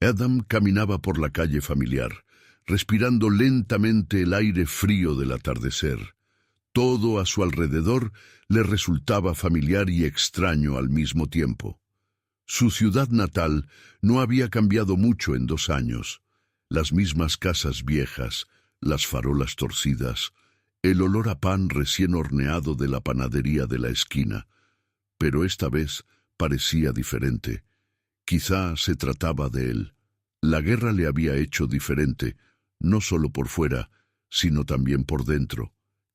Adam caminaba por la calle familiar, respirando lentamente el aire frío del atardecer. Todo a su alrededor le resultaba familiar y extraño al mismo tiempo. Su ciudad natal no había cambiado mucho en 2 años. Las mismas casas viejas, las farolas torcidas, el olor a pan recién horneado de la panadería de la esquina. Pero esta vez parecía diferente. Quizá se trataba de él. La guerra le había hecho diferente, no solo por fuera, sino también por dentro.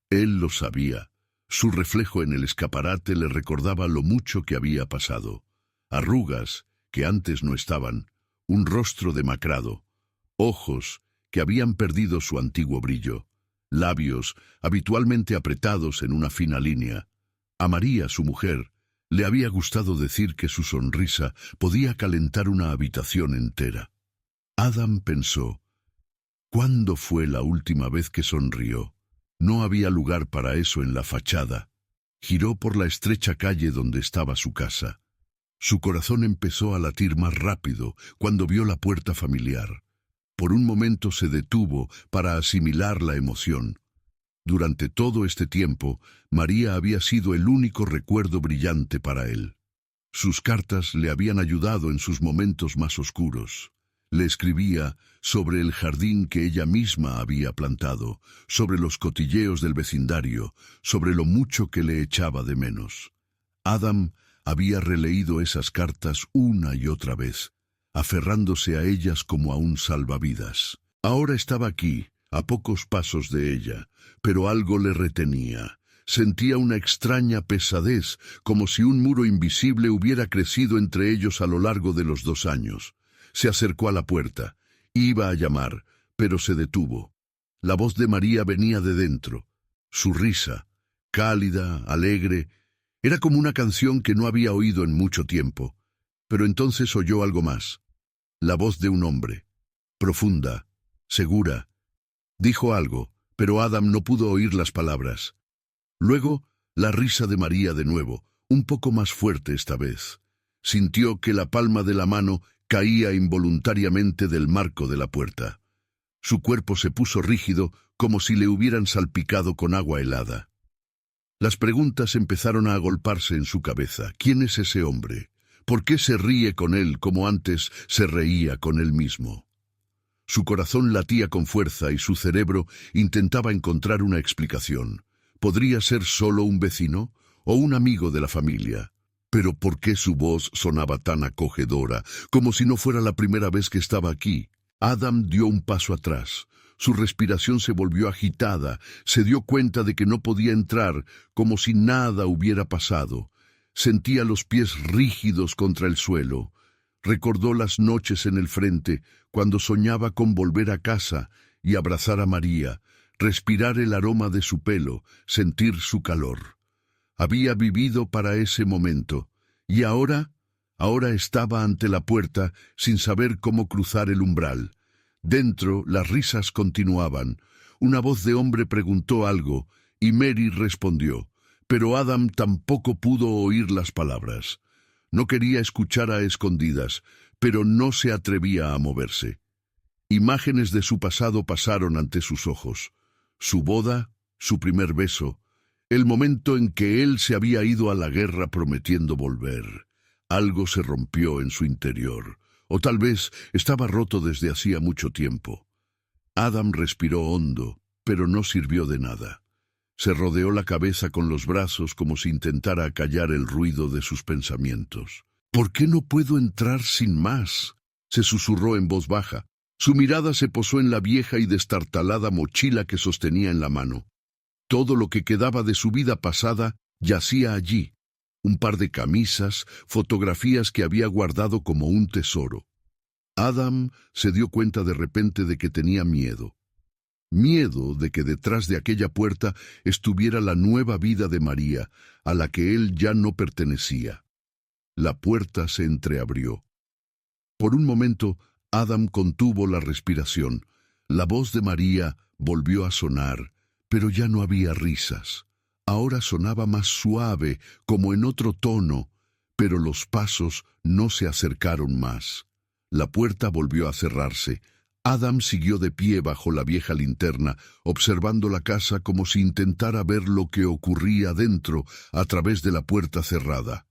Él lo sabía. Su reflejo en el escaparate le recordaba lo mucho que había pasado. Arrugas que antes no estaban, un rostro demacrado, ojos que habían perdido su antiguo brillo, labios habitualmente apretados en una fina línea. A María, su mujer, le había gustado decir que su sonrisa podía calentar una habitación entera. Adam pensó, ¿cuándo fue la última vez que sonrió? No había lugar para eso en la fachada. Giró por la estrecha calle donde estaba su casa. Su corazón empezó a latir más rápido cuando vio la puerta familiar. Por un momento se detuvo para asimilar la emoción. Durante todo este tiempo, María había sido el único recuerdo brillante para él. Sus cartas le habían ayudado en sus momentos más oscuros. Le escribía sobre el jardín que ella misma había plantado, sobre los cotilleos del vecindario, sobre lo mucho que le echaba de menos. Adam había releído esas cartas una y otra vez, aferrándose a ellas como a un salvavidas. Ahora estaba aquí, a pocos pasos de ella, pero algo le retenía. Sentía una extraña pesadez, como si un muro invisible hubiera crecido entre ellos a lo largo de los 2 años. Se acercó a la puerta. Iba a llamar, pero se detuvo. La voz de María venía de dentro. Su risa, cálida, alegre, era como una canción que no había oído en mucho tiempo. Pero entonces oyó algo más. La voz de un hombre, profunda, segura. Dijo algo, pero Adam no pudo oír las palabras. Luego, la risa de María de nuevo, un poco más fuerte esta vez. Sintió que la palma de la mano caía involuntariamente del marco de la puerta. Su cuerpo se puso rígido, como si le hubieran salpicado con agua helada. Las preguntas empezaron a agolparse en su cabeza. ¿Quién es ese hombre? ¿Por qué se ríe con él como antes se reía con él mismo? Su corazón latía con fuerza y su cerebro intentaba encontrar una explicación. ¿Podría ser solo un vecino o un amigo de la familia? Pero ¿por qué su voz sonaba tan acogedora, como si no fuera la primera vez que estaba aquí? Adam dio un paso atrás. Su respiración se volvió agitada. Se dio cuenta de que no podía entrar, como si nada hubiera pasado. Sentía los pies rígidos contra el suelo. Recordó las noches en el frente, cuando soñaba con volver a casa y abrazar a María, respirar el aroma de su pelo, sentir su calor. Había vivido para ese momento, y ahora estaba ante la puerta sin saber cómo cruzar el umbral. Dentro las risas continuaban. Una voz de hombre preguntó algo, y Mary respondió, pero Adam tampoco pudo oír las palabras. No quería escuchar a escondidas, pero no se atrevía a moverse. Imágenes de su pasado pasaron ante sus ojos. Su boda, su primer beso, el momento en que él se había ido a la guerra prometiendo volver. Algo se rompió en su interior, o tal vez estaba roto desde hacía mucho tiempo. Adam respiró hondo, pero no sirvió de nada. Se rodeó la cabeza con los brazos como si intentara acallar el ruido de sus pensamientos. ¿Por qué no puedo entrar sin más?, se susurró en voz baja. Su mirada se posó en la vieja y destartalada mochila que sostenía en la mano. Todo lo que quedaba de su vida pasada yacía allí. Un par de camisas, fotografías que había guardado como un tesoro. Adam se dio cuenta de repente de que tenía miedo. Miedo de que detrás de aquella puerta estuviera la nueva vida de María, a la que él ya no pertenecía. La puerta se entreabrió. Por un momento, Adam contuvo la respiración. La voz de María volvió a sonar, pero ya no había risas. Ahora sonaba más suave, como en otro tono, pero los pasos no se acercaron más. La puerta volvió a cerrarse. Adam siguió de pie bajo la vieja linterna, observando la casa como si intentara ver lo que ocurría dentro a través de la puerta cerrada.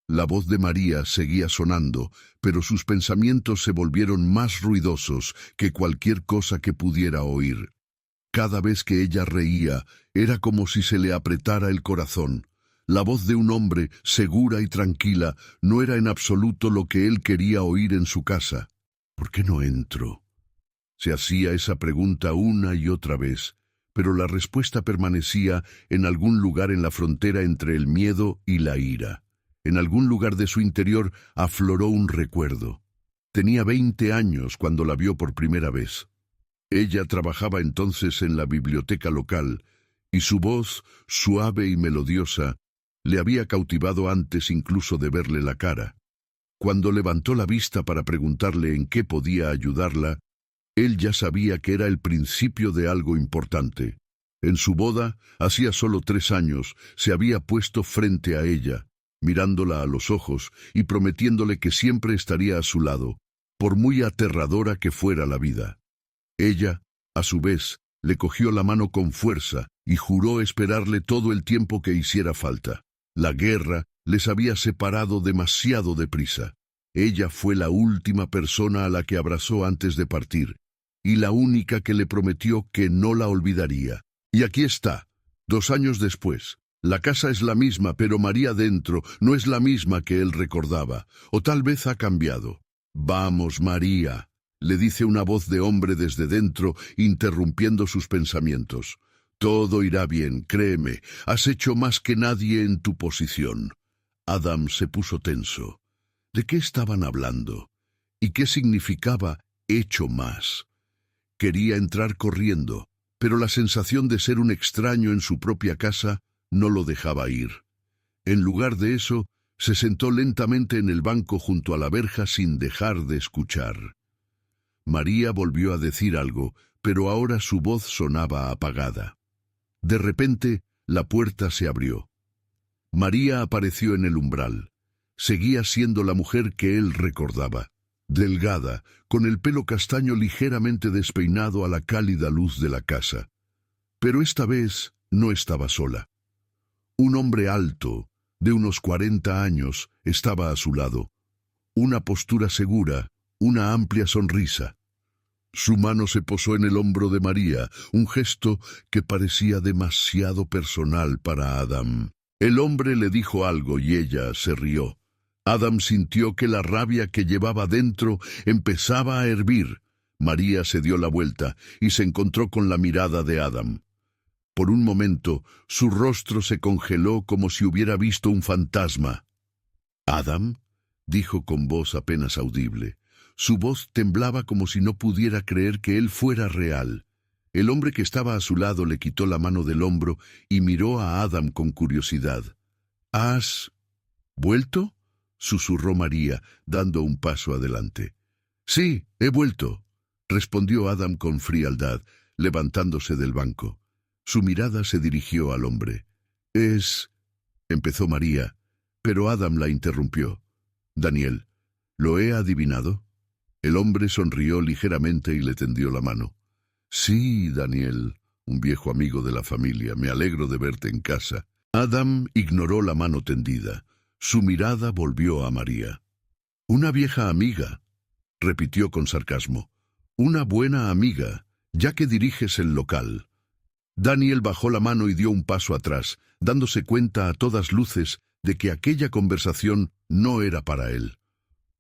La voz de María seguía sonando, pero sus pensamientos se volvieron más ruidosos que cualquier cosa que pudiera oír. Cada vez que ella reía, era como si se le apretara el corazón. La voz de un hombre, segura y tranquila, no era en absoluto lo que él quería oír en su casa. ¿Por qué no entro? Se hacía esa pregunta una y otra vez, pero la respuesta permanecía en algún lugar en la frontera entre el miedo y la ira. En algún lugar de su interior afloró un recuerdo. Tenía 20 años cuando la vio por primera vez. Ella trabajaba entonces en la biblioteca local, y su voz, suave y melodiosa, le había cautivado antes incluso de verle la cara. Cuando levantó la vista para preguntarle en qué podía ayudarla, él ya sabía que era el principio de algo importante. En su boda, hacía solo 3 años, se había puesto frente a ella, mirándola a los ojos y prometiéndole que siempre estaría a su lado, por muy aterradora que fuera la vida. Ella, a su vez, le cogió la mano con fuerza y juró esperarle todo el tiempo que hiciera falta. La guerra les había separado demasiado deprisa. Ella fue la última persona a la que abrazó antes de partir, y la única que le prometió que no la olvidaría. Y aquí está, 2 años después. La casa es la misma, pero María dentro no es la misma que él recordaba, o tal vez ha cambiado. «Vamos, María», le dice una voz de hombre desde dentro, interrumpiendo sus pensamientos. «Todo irá bien, créeme, has hecho más que nadie en tu posición». Adam se puso tenso. ¿De qué estaban hablando? ¿Y qué significaba «hecho más»? Quería entrar corriendo, pero la sensación de ser un extraño en su propia casa no lo dejaba ir. En lugar de eso, se sentó lentamente en el banco junto a la verja sin dejar de escuchar. María volvió a decir algo, pero ahora su voz sonaba apagada. De repente, la puerta se abrió. María apareció en el umbral. Seguía siendo la mujer que él recordaba, delgada, con el pelo castaño ligeramente despeinado a la cálida luz de la casa. Pero esta vez no estaba sola. Un hombre alto, de unos 40 años, estaba a su lado. Una postura segura, una amplia sonrisa. Su mano se posó en el hombro de María, un gesto que parecía demasiado personal para Adam. El hombre le dijo algo y ella se rió. Adam sintió que la rabia que llevaba dentro empezaba a hervir. María se dio la vuelta y se encontró con la mirada de Adam. Por un momento, su rostro se congeló como si hubiera visto un fantasma. «¿Adam?», dijo con voz apenas audible. Su voz temblaba como si no pudiera creer que él fuera real. El hombre que estaba a su lado le quitó la mano del hombro y miró a Adam con curiosidad. «¿Has vuelto?», susurró María, dando un paso adelante. «Sí, he vuelto», respondió Adam con frialdad, levantándose del banco. Su mirada se dirigió al hombre. Empezó María, pero Adam la interrumpió. «Daniel, ¿lo he adivinado?». El hombre sonrió ligeramente y le tendió la mano. «Sí, Daniel, un viejo amigo de la familia, me alegro de verte en casa». Adam ignoró la mano tendida. Su mirada volvió a María. «Una vieja amiga», repitió con sarcasmo. «Una buena amiga, ya que diriges el local». Daniel bajó la mano y dio un paso atrás, dándose cuenta a todas luces de que aquella conversación no era para él.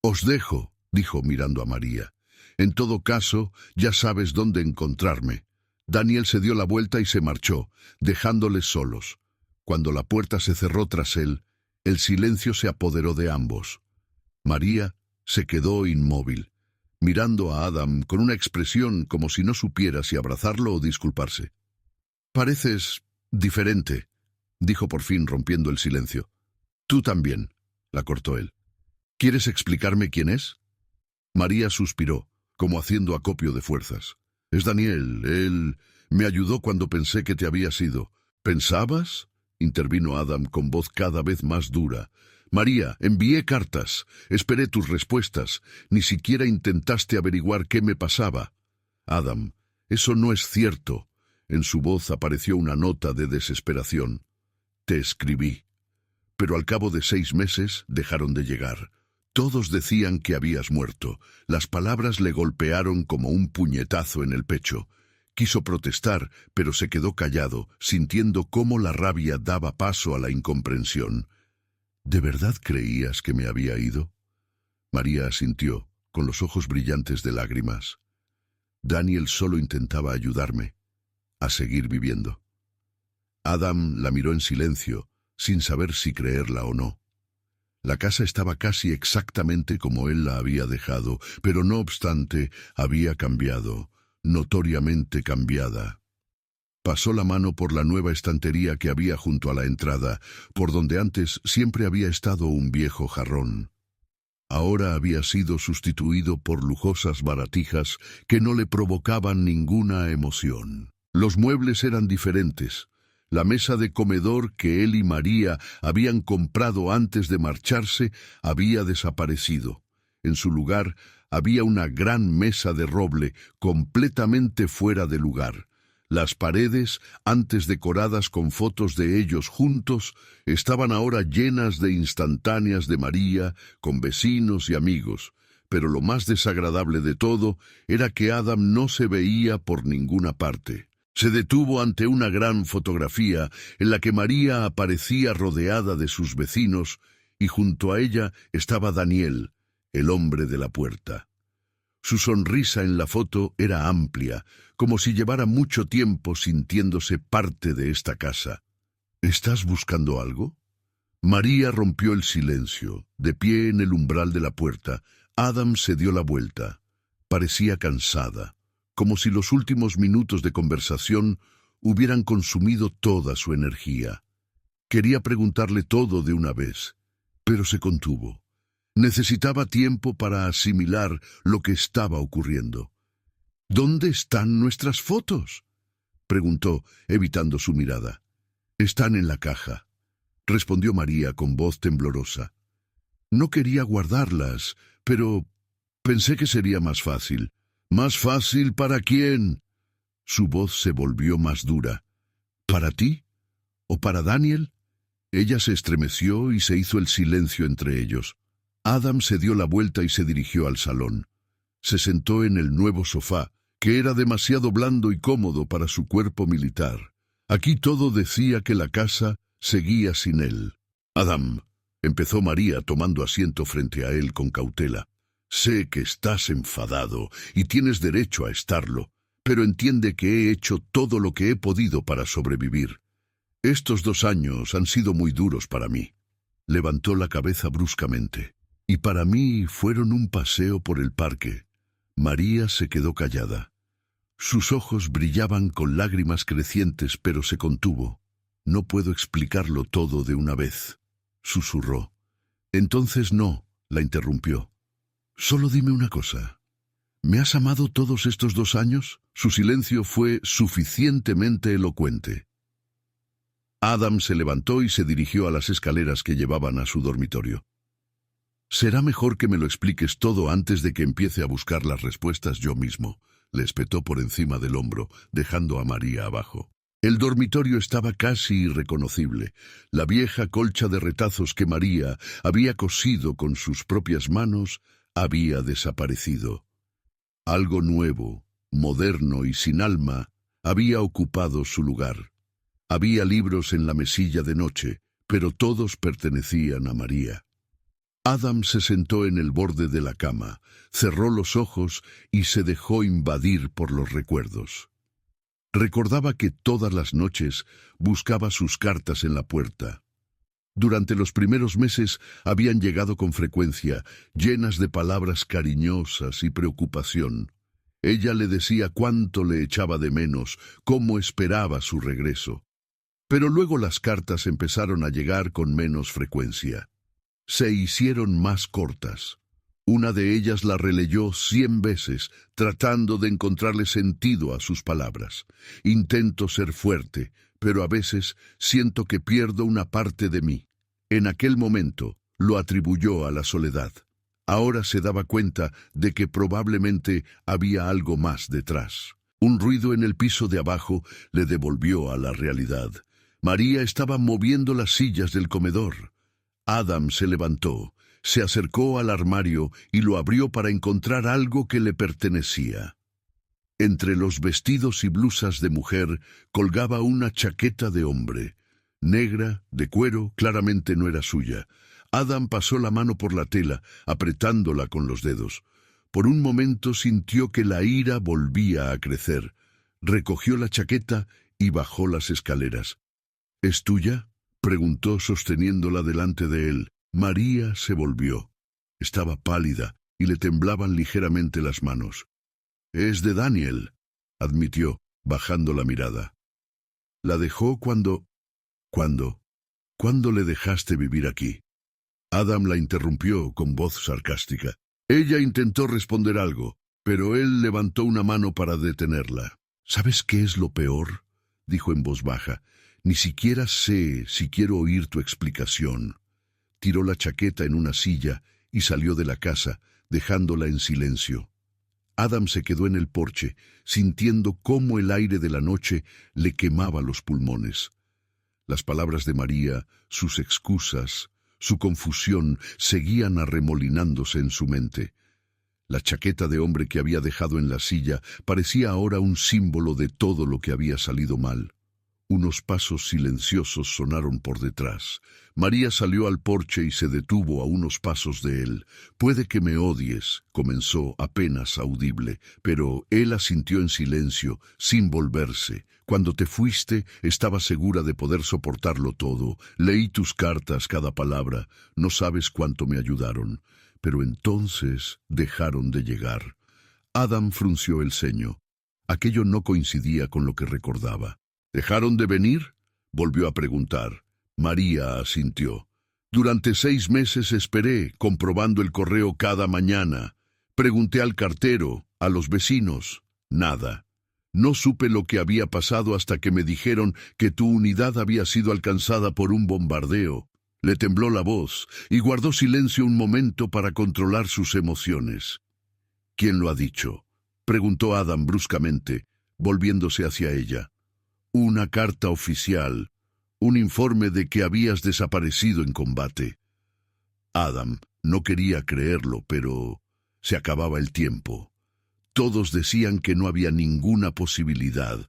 «Os dejo», dijo mirando a María. «En todo caso, ya sabes dónde encontrarme». Daniel se dio la vuelta y se marchó, dejándoles solos. Cuando la puerta se cerró tras él, el silencio se apoderó de ambos. María se quedó inmóvil, mirando a Adam con una expresión como si no supiera si abrazarlo o disculparse. «Pareces diferente», dijo por fin rompiendo el silencio. «Tú también», la cortó él. «¿Quieres explicarme quién es?». María suspiró, como haciendo acopio de fuerzas. «Es Daniel, él me ayudó cuando pensé que te habías ido». «¿Pensabas?», intervino Adam con voz cada vez más dura. María, envié cartas, esperé tus respuestas, ni siquiera intentaste averiguar qué me pasaba. Adam, eso no es cierto. En su voz apareció una nota de desesperación. Te escribí. Pero al cabo de 6 meses dejaron de llegar. Todos decían que habías muerto. Las palabras le golpearon como un puñetazo en el pecho. Quiso protestar, pero se quedó callado, sintiendo cómo la rabia daba paso a la incomprensión. ¿De verdad creías que me había ido? María asintió, con los ojos brillantes de lágrimas. Daniel solo intentaba ayudarme a seguir viviendo. Adam la miró en silencio, sin saber si creerla o no. La casa estaba casi exactamente como él la había dejado, pero no obstante, había cambiado, notoriamente cambiada. Pasó la mano por la nueva estantería que había junto a la entrada, por donde antes siempre había estado un viejo jarrón. Ahora había sido sustituido por lujosas baratijas que no le provocaban ninguna emoción. Los muebles eran diferentes. La mesa de comedor que él y María habían comprado antes de marcharse había desaparecido. En su lugar había una gran mesa de roble completamente fuera de lugar. Las paredes, antes decoradas con fotos de ellos juntos, estaban ahora llenas de instantáneas de María, con vecinos y amigos. Pero lo más desagradable de todo era que Adam no se veía por ninguna parte. Se detuvo ante una gran fotografía en la que María aparecía rodeada de sus vecinos y junto a ella estaba Daniel, el hombre de la puerta. Su sonrisa en la foto era amplia, como si llevara mucho tiempo sintiéndose parte de esta casa. ¿Estás buscando algo? María rompió el silencio. De pie en el umbral de la puerta, Adam se dio la vuelta. Parecía cansada, como si los últimos minutos de conversación hubieran consumido toda su energía. Quería preguntarle todo de una vez, pero se contuvo. Necesitaba tiempo para asimilar lo que estaba ocurriendo. ¿Dónde están nuestras fotos?, preguntó, evitando su mirada. Están en la caja, respondió María con voz temblorosa. No quería guardarlas, pero pensé que sería más fácil. ¿Más fácil para quién? Su voz se volvió más dura. ¿Para ti? ¿O para Daniel? Ella se estremeció y se hizo el silencio entre ellos. Adam se dio la vuelta y se dirigió al salón. Se sentó en el nuevo sofá, que era demasiado blando y cómodo para su cuerpo militar. Aquí todo decía que la casa seguía sin él. Adam, empezó María tomando asiento frente a él con cautela. Sé que estás enfadado y tienes derecho a estarlo, pero entiende que he hecho todo lo que he podido para sobrevivir. Estos 2 años han sido muy duros para mí. Levantó la cabeza bruscamente. Y para mí fueron un paseo por el parque. María se quedó callada. Sus ojos brillaban con lágrimas crecientes, pero se contuvo. No puedo explicarlo todo de una vez, susurró. Entonces no, la interrumpió. Solo dime una cosa. ¿Me has amado todos estos 2 años? Su silencio fue suficientemente elocuente. Adam se levantó y se dirigió a las escaleras que llevaban a su dormitorio. Será mejor que me lo expliques todo antes de que empiece a buscar las respuestas yo mismo, le espetó por encima del hombro, dejando a María abajo. El dormitorio estaba casi irreconocible. La vieja colcha de retazos que María había cosido con sus propias manos había desaparecido. Algo nuevo, moderno y sin alma había ocupado su lugar. Había libros en la mesilla de noche, pero todos pertenecían a María. Adam se sentó en el borde de la cama, cerró los ojos y se dejó invadir por los recuerdos. Recordaba que todas las noches buscaba sus cartas en la puerta. Durante los primeros meses habían llegado con frecuencia, llenas de palabras cariñosas y preocupación. Ella le decía cuánto le echaba de menos, cómo esperaba su regreso. Pero luego las cartas empezaron a llegar con menos frecuencia. Se hicieron más cortas. Una de ellas la releyó 100 veces, tratando de encontrarle sentido a sus palabras. Intento ser fuerte, pero a veces siento que pierdo una parte de mí. En aquel momento, lo atribuyó a la soledad. Ahora se daba cuenta de que probablemente había algo más detrás. Un ruido en el piso de abajo le devolvió a la realidad. María estaba moviendo las sillas del comedor. Adam se levantó, se acercó al armario y lo abrió para encontrar algo que le pertenecía. Entre los vestidos y blusas de mujer colgaba una chaqueta de hombre. Negra, de cuero, claramente no era suya. Adam pasó la mano por la tela, apretándola con los dedos. Por un momento sintió que la ira volvía a crecer. Recogió la chaqueta y bajó las escaleras. ¿Es tuya?, preguntó sosteniéndola delante de él. María se volvió. Estaba pálida y le temblaban ligeramente las manos. «Es de Daniel», admitió, bajando la mirada. «¿La dejó cuando...? ¿Cuándo le dejaste vivir aquí?» Adam la interrumpió con voz sarcástica. Ella intentó responder algo, pero él levantó una mano para detenerla. «¿Sabes qué es lo peor?», dijo en voz baja. «Ni siquiera sé si quiero oír tu explicación». Tiró la chaqueta en una silla y salió de la casa, dejándola en silencio. Adam se quedó en el porche, sintiendo cómo el aire de la noche le quemaba los pulmones. Las palabras de María, sus excusas, su confusión seguían arremolinándose en su mente. La chaqueta de hombre que había dejado en la silla parecía ahora un símbolo de todo lo que había salido mal. Unos pasos silenciosos sonaron por detrás. María salió al porche y se detuvo a unos pasos de él. «Puede que me odies», comenzó apenas audible, pero él asintió en silencio, sin volverse. «Cuando te fuiste, estaba segura de poder soportarlo todo. Leí tus cartas, cada palabra. No sabes cuánto me ayudaron. Pero entonces dejaron de llegar». Adam frunció el ceño. Aquello no coincidía con lo que recordaba. «¿Dejaron de venir?», volvió a preguntar. María asintió. «Durante 6 meses esperé, comprobando el correo cada mañana. Pregunté al cartero, a los vecinos. Nada. No supe lo que había pasado hasta que me dijeron que tu unidad había sido alcanzada por un bombardeo». Le tembló la voz y guardó silencio un momento para controlar sus emociones. «¿Quién lo ha dicho?», preguntó Adam bruscamente, volviéndose hacia ella. «Una carta oficial, un informe de que habías desaparecido en combate». Adam no quería creerlo, pero se acababa el tiempo. Todos decían que no había ninguna posibilidad.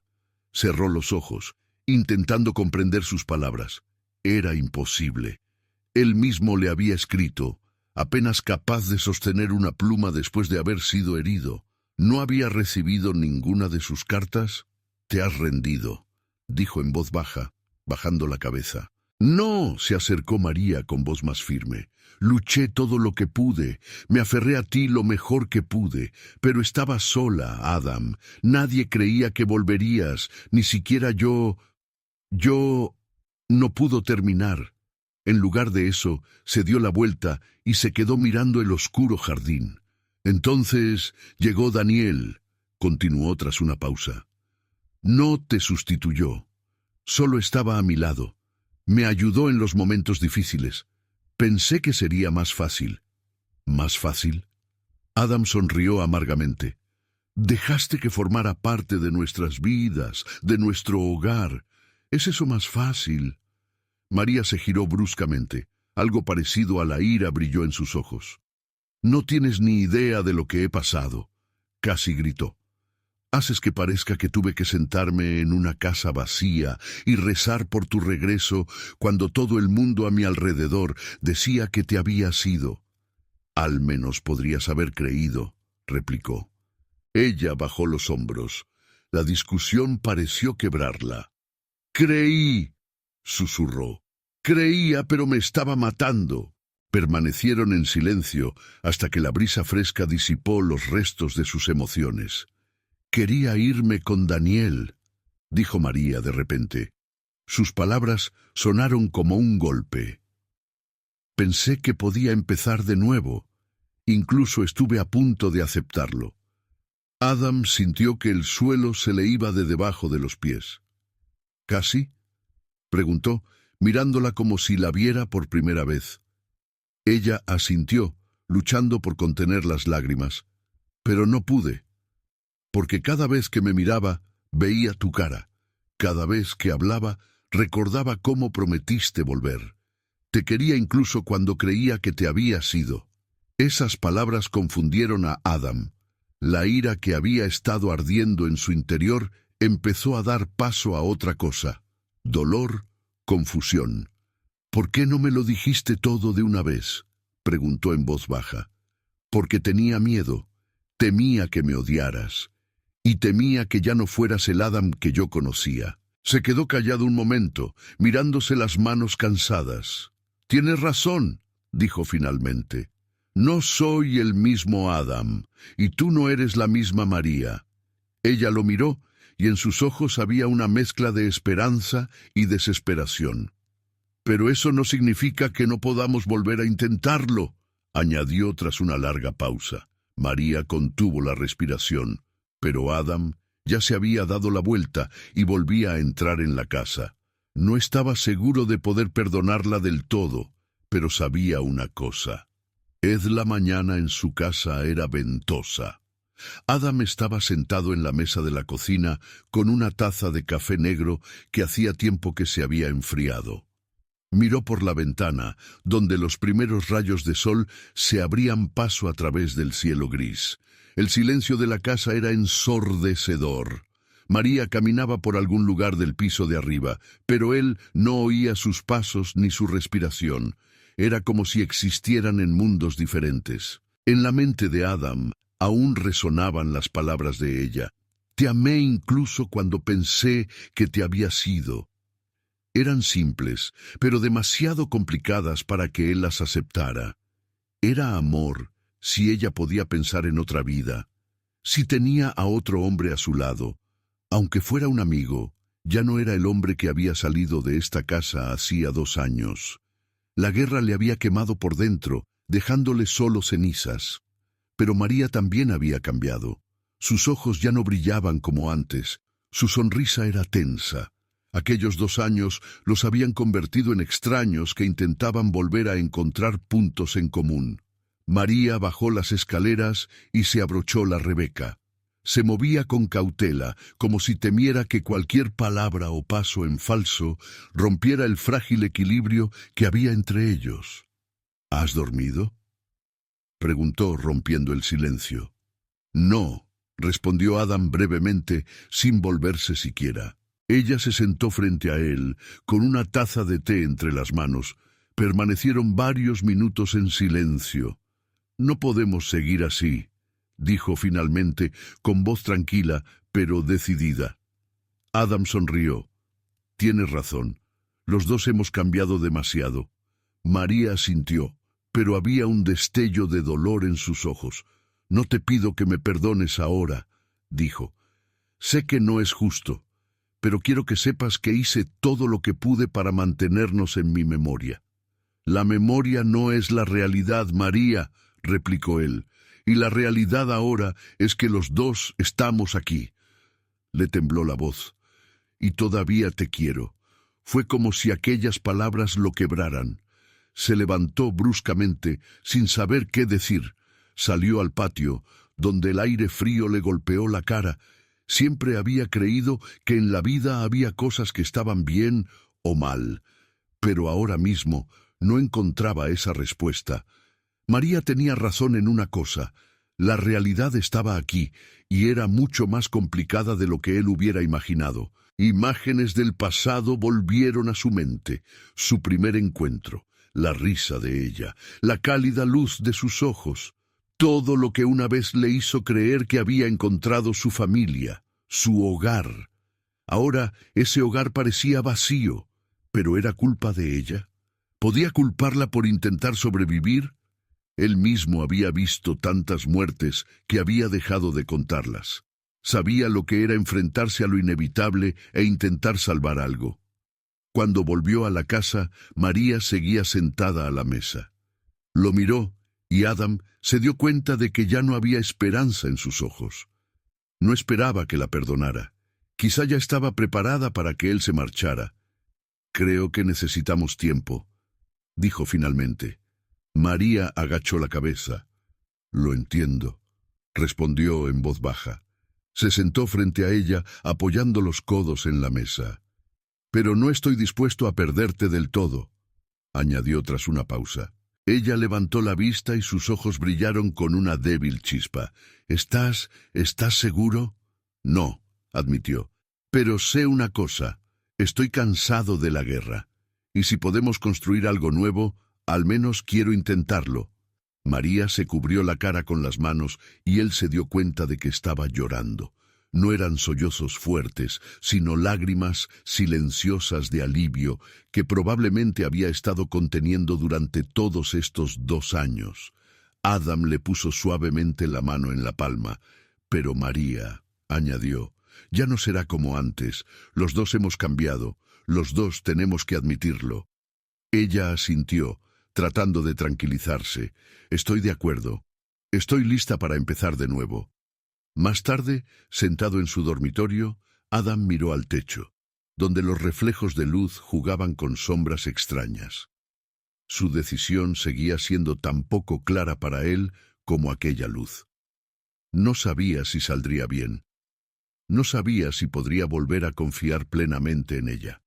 Cerró los ojos, intentando comprender sus palabras. Era imposible. Él mismo le había escrito, apenas capaz de sostener una pluma después de haber sido herido. ¿No había recibido ninguna de sus cartas? «Te has rendido», dijo en voz baja, bajando la cabeza. «No», se acercó María con voz más firme. «Luché todo lo que pude, me aferré a ti lo mejor que pude, pero estaba sola, Adam. Nadie creía que volverías, ni siquiera yo... No pudo terminar». En lugar de eso, se dio la vuelta y se quedó mirando el oscuro jardín. «Entonces llegó Daniel», continuó tras una pausa. «No te sustituyó. Solo estaba a mi lado. Me ayudó en los momentos difíciles. Pensé que sería más fácil». «¿Más fácil?». Adam sonrió amargamente. «Dejaste que formara parte de nuestras vidas, de nuestro hogar. ¿Es eso más fácil?». María se giró bruscamente. Algo parecido a la ira brilló en sus ojos. «No tienes ni idea de lo que he pasado», casi gritó. «Haces que parezca que tuve que sentarme en una casa vacía y rezar por tu regreso cuando todo el mundo a mi alrededor decía que te habías ido». «Al menos podrías haber creído», replicó. Ella bajó los hombros. La discusión pareció quebrarla. «Creí», susurró. «Creía, pero me estaba matando». Permanecieron en silencio hasta que la brisa fresca disipó los restos de sus emociones. «Quería irme con Daniel», dijo María de repente. Sus palabras sonaron como un golpe. «Pensé que podía empezar de nuevo. Incluso estuve a punto de aceptarlo». Adam sintió que el suelo se le iba de debajo de los pies. «¿Casi?», preguntó, mirándola como si la viera por primera vez. Ella asintió, luchando por contener las lágrimas. Pero no pude, porque cada vez que me miraba, veía tu cara. Cada vez que hablaba, recordaba cómo prometiste volver. Te quería incluso cuando creía que te habías ido. Esas palabras confundieron a Adam. La ira que había estado ardiendo en su interior empezó a dar paso a otra cosa: dolor, confusión. «¿Por qué no me lo dijiste todo de una vez?», preguntó en voz baja. «Porque tenía miedo, temía que me odiaras, y temía que ya no fueras el Adam que yo conocía». Se quedó callado un momento, mirándose las manos cansadas. «Tienes razón», dijo finalmente. «No soy el mismo Adam, y tú no eres la misma María». Ella lo miró, y en sus ojos había una mezcla de esperanza y desesperación. «Pero eso no significa que no podamos volver a intentarlo», añadió tras una larga pausa. María contuvo la respiración, pero Adam ya se había dado la vuelta y volvía a entrar en la casa. No estaba seguro de poder perdonarla del todo, pero sabía una cosa: la mañana en su casa era ventosa. Adam estaba sentado en la mesa de la cocina con una taza de café negro que hacía tiempo que se había enfriado. Miró por la ventana, donde los primeros rayos de sol se abrían paso a través del cielo gris. El silencio de la casa era ensordecedor. María caminaba por algún lugar del piso de arriba, pero él no oía sus pasos ni su respiración. Era como si existieran en mundos diferentes. En la mente de Adam aún resonaban las palabras de ella. «Te amé incluso cuando pensé que te habías ido». Eran simples, pero demasiado complicadas para que él las aceptara. Era amor, si ella podía pensar en otra vida, si tenía a otro hombre a su lado. Aunque fuera un amigo, ya no era el hombre que había salido de esta casa hacía 2 años. La guerra le había quemado por dentro, dejándole solo cenizas. Pero María también había cambiado. Sus ojos ya no brillaban como antes, su sonrisa era tensa. Aquellos 2 años los habían convertido en extraños que intentaban volver a encontrar puntos en común. María bajó las escaleras y se abrochó la rebeca. Se movía con cautela, como si temiera que cualquier palabra o paso en falso rompiera el frágil equilibrio que había entre ellos. «¿Has dormido?», preguntó, rompiendo el silencio. «No», respondió Adam brevemente, sin volverse siquiera. Ella se sentó frente a él, con una taza de té entre las manos. Permanecieron varios minutos en silencio. «No podemos seguir así», dijo finalmente, con voz tranquila, pero decidida. Adam sonrió. «Tienes razón. Los dos hemos cambiado demasiado». María asintió, pero había un destello de dolor en sus ojos. «No te pido que me perdones ahora», dijo. «Sé que no es justo, pero quiero que sepas que hice todo lo que pude para mantenernos en mi memoria». «La memoria no es la realidad, María», replicó él, «y la realidad ahora es que los dos estamos aquí». Le tembló la voz. «Y todavía te quiero». Fue como si aquellas palabras lo quebraran. Se levantó bruscamente, sin saber qué decir. Salió al patio, donde el aire frío le golpeó la cara. Siempre había creído que en la vida había cosas que estaban bien o mal, pero ahora mismo no encontraba esa respuesta. María tenía razón en una cosa: la realidad estaba aquí, y era mucho más complicada de lo que él hubiera imaginado. Imágenes del pasado volvieron a su mente: su primer encuentro, la risa de ella, la cálida luz de sus ojos, todo lo que una vez le hizo creer que había encontrado su familia, su hogar. Ahora ese hogar parecía vacío. ¿Pero era culpa de ella? ¿Podía culparla por intentar sobrevivir? Él mismo había visto tantas muertes que había dejado de contarlas. Sabía lo que era enfrentarse a lo inevitable e intentar salvar algo. Cuando volvió a la casa, María seguía sentada a la mesa. Lo miró, y Adam se dio cuenta de que ya no había esperanza en sus ojos. No esperaba que la perdonara. Quizá ya estaba preparada para que él se marchara. «Creo que necesitamos tiempo», dijo finalmente. María agachó la cabeza. «Lo entiendo», respondió en voz baja. Se sentó frente a ella, apoyando los codos en la mesa. «Pero no estoy dispuesto a perderte del todo», añadió tras una pausa. Ella levantó la vista y sus ojos brillaron con una débil chispa. «¿Estás seguro?» «No», admitió. «Pero sé una cosa. Estoy cansado de la guerra. Y si podemos construir algo nuevo, al menos quiero intentarlo». María se cubrió la cara con las manos y él se dio cuenta de que estaba llorando. No eran sollozos fuertes, sino lágrimas silenciosas de alivio que probablemente había estado conteniendo durante todos estos 2 años. Adam le puso suavemente la mano en la palma. «Pero María», añadió, «ya no será como antes. Los dos hemos cambiado. Los dos tenemos que admitirlo». Ella asintió, tratando de tranquilizarse. «Estoy de acuerdo. Estoy lista para empezar de nuevo». Más tarde, sentado en su dormitorio, Adam miró al techo, donde los reflejos de luz jugaban con sombras extrañas. Su decisión seguía siendo tan poco clara para él como aquella luz. No sabía si saldría bien. No sabía si podría volver a confiar plenamente en ella.